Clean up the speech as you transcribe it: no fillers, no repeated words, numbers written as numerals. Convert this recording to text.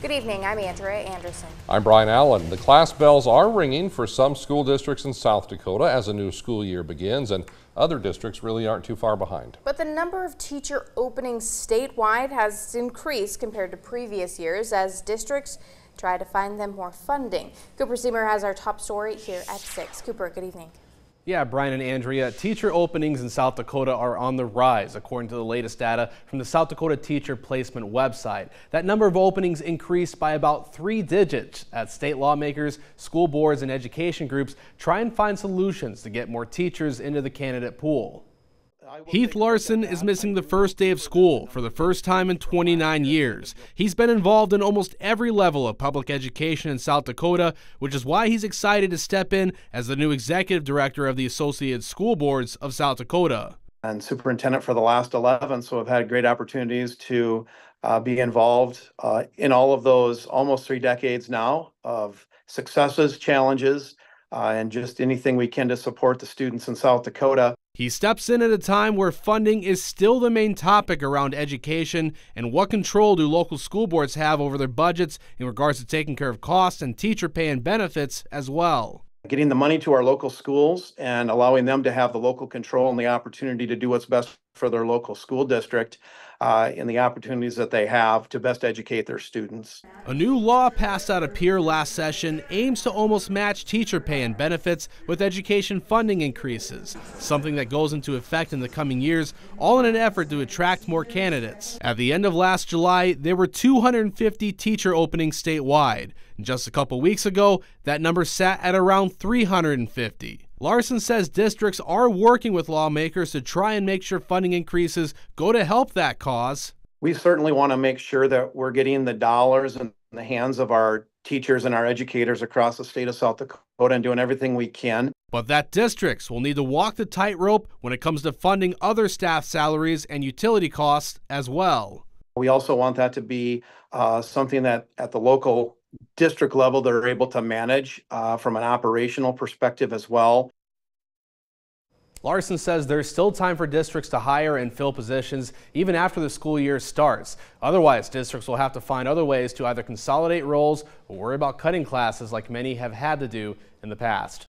Good evening, I'm Andrea Anderson. I'm Brian Allen. The class bells are ringing for some school districts in South Dakota as a new school year begins, and other districts really aren't too far behind. But the number of teacher openings statewide has increased compared to previous years as districts try to find them more funding. Cooper Seamer has our top story here at 6. Cooper, good evening. Yeah, Brian and Andrea, teacher openings in South Dakota are on the rise, according to the latest data from the South Dakota Teacher Placement website. That number of openings increased by about 3 digits as state lawmakers, school boards, and education groups try and find solutions to get more teachers into the candidate pool. Heath Larson is missing the first day of school for the first time in 29 years. He's been involved in almost every level of public education in South Dakota, which is why he's excited to step in as the new executive director of the Associated School Boards of South Dakota. And superintendent for the last 11, so I've had great opportunities to be involved in all of those almost 3 decades now of successes, challenges, and just anything we can to support the students in South Dakota. He steps in at a time where funding is still the main topic around education, and what control do local school boards have over their budgets in regards to taking care of costs and teacher pay and benefits as well. Getting the money to our local schools and allowing them to have the local control and the opportunity to do what's best for their local school district and the opportunities that they have to best educate their students. A new law passed out of Pierre last session aims to almost match teacher pay and benefits with education funding increases, something that goes into effect in the coming years, all in an effort to attract more candidates. At the end of last July, there were 250 teacher openings statewide. And just a couple weeks ago, that number sat at around 350. Larson says districts are working with lawmakers to try and make sure funding increases go to help that cause. We certainly want to make sure that we're getting the dollars in the hands of our teachers and our educators across the state of South Dakota and doing everything we can. But that districts will need to walk the tightrope when it comes to funding other staff salaries and utility costs as well. We also want that to be something that at the local district level they're able to manage from an operational perspective as well. Larson says there's still time for districts to hire and fill positions even after the school year starts. Otherwise, districts will have to find other ways to either consolidate roles or worry about cutting classes like many have had to do in the past.